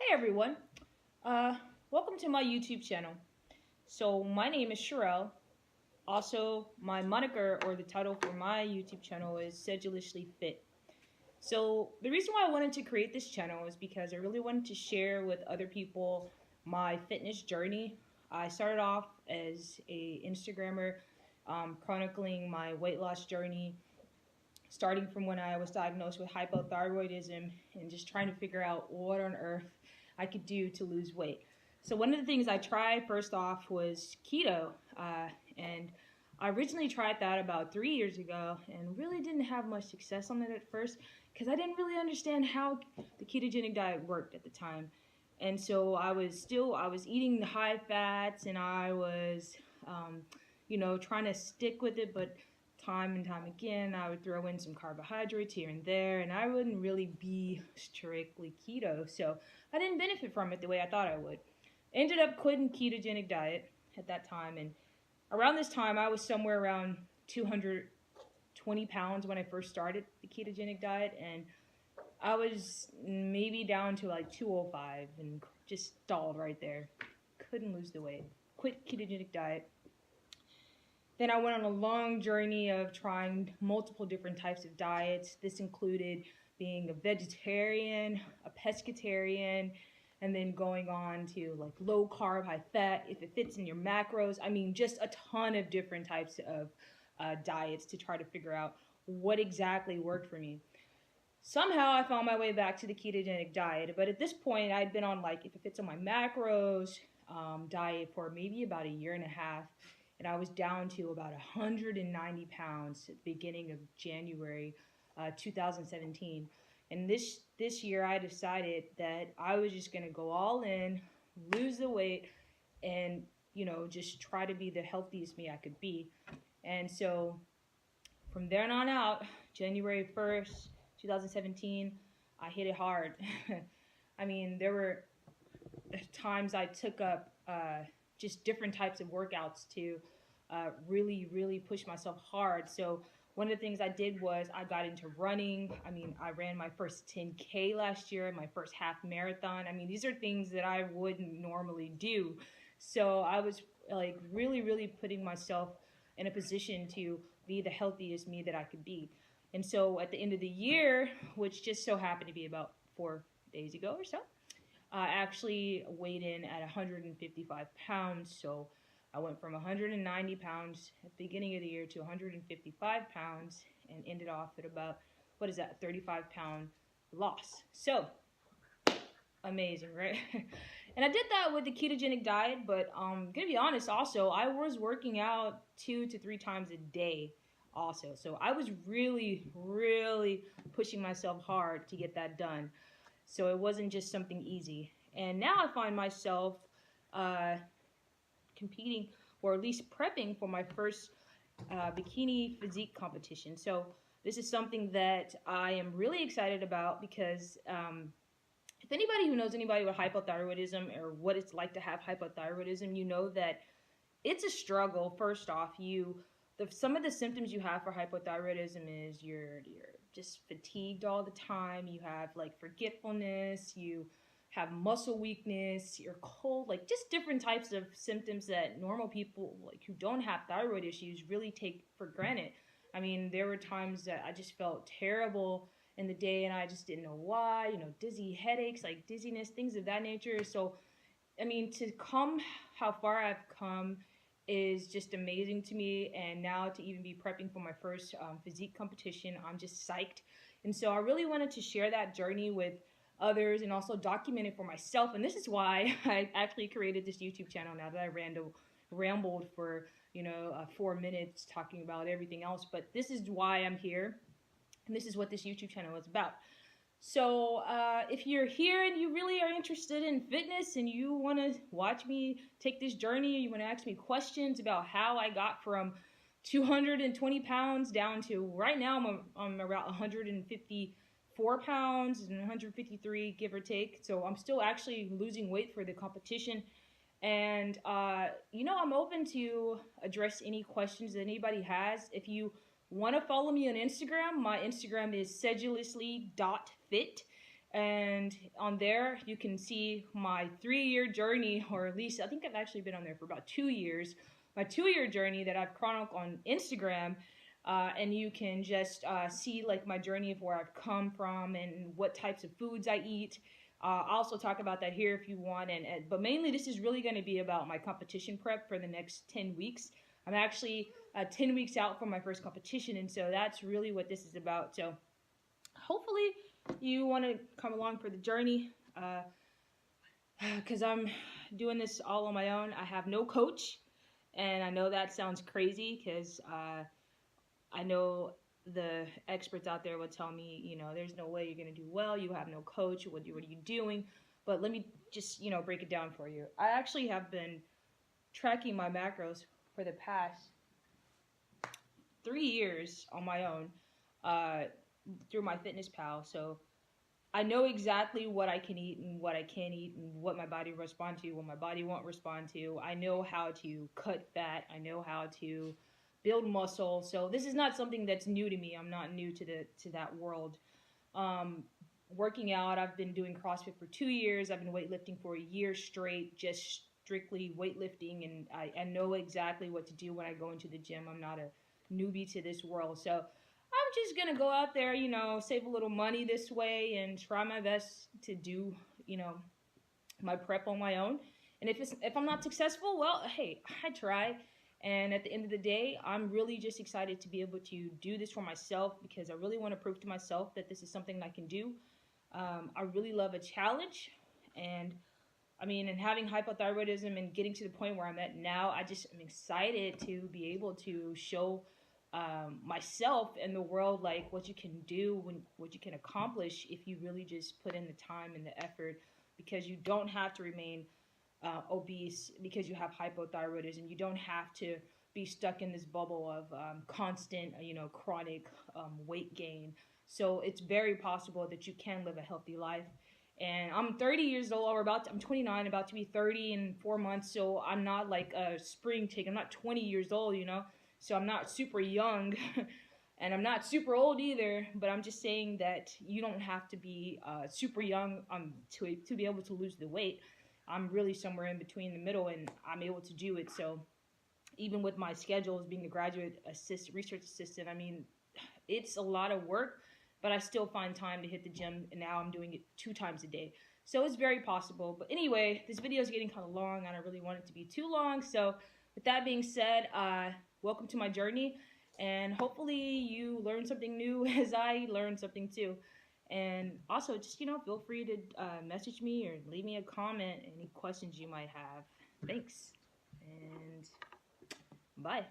Hey everyone, uh, welcome to my YouTube channel. So my name is Sherelle. Also, my moniker or the title for my YouTube channel is Sedulously Fit. So the reason why I wanted to create this channel is because I really wanted to share with other people my fitness journey. I started off as a Instagrammer, chronicling my weight loss journey, starting from when I was diagnosed with hypothyroidism and just trying to figure out what on earth I could do to lose weight. So one of the things I tried first off was keto, and I originally tried that about 3 years ago and really didn't have much success on it at first because I didn't really understand how the ketogenic diet worked at the time. And so I was eating the high fats and I was, trying to stick with it, but time and time again, I would throw in some carbohydrates here and there, and I wouldn't really be strictly keto, so I didn't benefit from it the way I thought I would. Ended up quitting ketogenic diet at that time, and around this time, I was somewhere around 220 pounds when I first started the ketogenic diet, and I was maybe down to like 205 and just stalled right there. Couldn't lose the weight. Quit ketogenic diet. Then I went on a long journey of trying multiple different types of diets. This included being a vegetarian, a pescatarian, and then going on to like low carb, high fat, if it fits in your macros. I mean, just a ton of different types of diets to try to figure out what exactly worked for me. Somehow I found my way back to the ketogenic diet, but at this point I'd been on like, if it fits on my macros, diet for maybe about a year and a half. And I was down to about 190 pounds at the beginning of January 2017. And this year I decided that I was just going to go all in, lose the weight, and, just try to be the healthiest me I could be. And so from there on out, January 1st, 2017, I hit it hard. I mean, there were times I took up just different types of workouts to really push myself hard. So one of the things I did was I got into running. I mean, I ran my first 10K last year, my first half marathon. I mean, these are things that I wouldn't normally do. So I was like really putting myself in a position to be the healthiest me that I could be. And so at the end of the year, which just so happened to be about 4 days ago or so, I actually weighed in at 155 pounds. So I went from 190 pounds at the beginning of the year to 155 pounds and ended off at about, 35-pound loss. So amazing, right? And I did that with the ketogenic diet, but I'm gonna be honest also, I was working out 2 to 3 times a day also. So I was really pushing myself hard to get that done. So it wasn't just something easy. And now I find myself competing, or at least prepping for my first bikini physique competition. So this is something that I am really excited about because if anybody who knows anybody with hypothyroidism or what it's like to have hypothyroidism, you know that it's a struggle. First off, some of the symptoms you have for hypothyroidism is you're just fatigued all the time. You have like forgetfulness. You have muscle weakness. You're cold. Like just different types of symptoms that normal people like who don't have thyroid issues really take for granted. I mean, there were times that I just felt terrible in the day and I just didn't know why. Dizzy headaches, like dizziness, things of that nature. So, I mean, to come how far I've come is just amazing to me, and now to even be prepping for my first physique competition, I'm just psyched. And so I really wanted to share that journey with others and also document it for myself, and this is why I actually created this YouTube channel now that I rambled for 4 minutes talking about everything else, but this is why I'm here, and this is what this YouTube channel is about. So if you're here and you really are interested in fitness and you want to watch me take this journey, you want to ask me questions about how I got from 220 pounds down to right now I'm around 154 pounds and 153 give or take. So I'm still actually losing weight for the competition. And, I'm open to address any questions that anybody has. If you want to follow me on Instagram, my Instagram is sedulously.fit. And on there, you can see my 3-year journey, or at least I think I've actually been on there for about 2 years. My 2-year journey that I've chronicled on Instagram, and you can just see like my journey of where I've come from and what types of foods I eat. I'll also talk about that here if you want, but mainly this is really going to be about my competition prep for the next 10 weeks. I'm actually 10 weeks out from my first competition, and so that's really what this is about. So hopefully you want to come along for the journey, because I'm doing this all on my own. I have no coach, and I know that sounds crazy because I know the experts out there would tell me, there's no way you're going to do well. You have no coach. What are you doing? But let me just, break it down for you. I actually have been tracking my macros for the past 3 years on my own through my Fitness Pal. So I know exactly what I can eat and what I can't eat and what my body will respond to, what my body won't respond to. I know how to cut fat. I know how to build muscle. So this is not something that's new to me. I'm not new to that world. Working out, I've been doing CrossFit for 2 years. I've been weightlifting for a year straight, just strictly weightlifting, and I know exactly what to do when I go into the gym. I'm not a newbie to this world. So I'm just going to go out there, save a little money this way and try my best to do, my prep on my own. And if I'm not successful, well, hey, I tried. And at the end of the day, I'm really just excited to be able to do this for myself because I really want to prove to myself that this is something I can do. I really love a challenge, and having hypothyroidism and getting to the point where I'm at now, I'm excited to be able to show myself and the world like what you can do, what you can accomplish if you really just put in the time and the effort, because you don't have to remain obese because you have hypothyroidism. You don't have to be stuck in this bubble of constant, chronic weight gain. So it's very possible that you can live a healthy life. And I'm 30 years old, or I'm 29, about to be 30 in 4 months. So I'm not like a spring chick. I'm not 20 years old, So I'm not super young, and I'm not super old either. But I'm just saying that you don't have to be super young to be able to lose the weight. I'm really somewhere in between the middle, and I'm able to do it. So even with my schedule as being a graduate research assistant, it's a lot of work, but I still find time to hit the gym, and now I'm doing it 2 times a day. So it's very possible. But anyway, this video is getting kind of long. I don't really want it to be too long. So with that being said, welcome to my journey, and hopefully you learn something new as I learned something too. And also, just, feel free to message me or leave me a comment, any questions you might have. Thanks, and bye.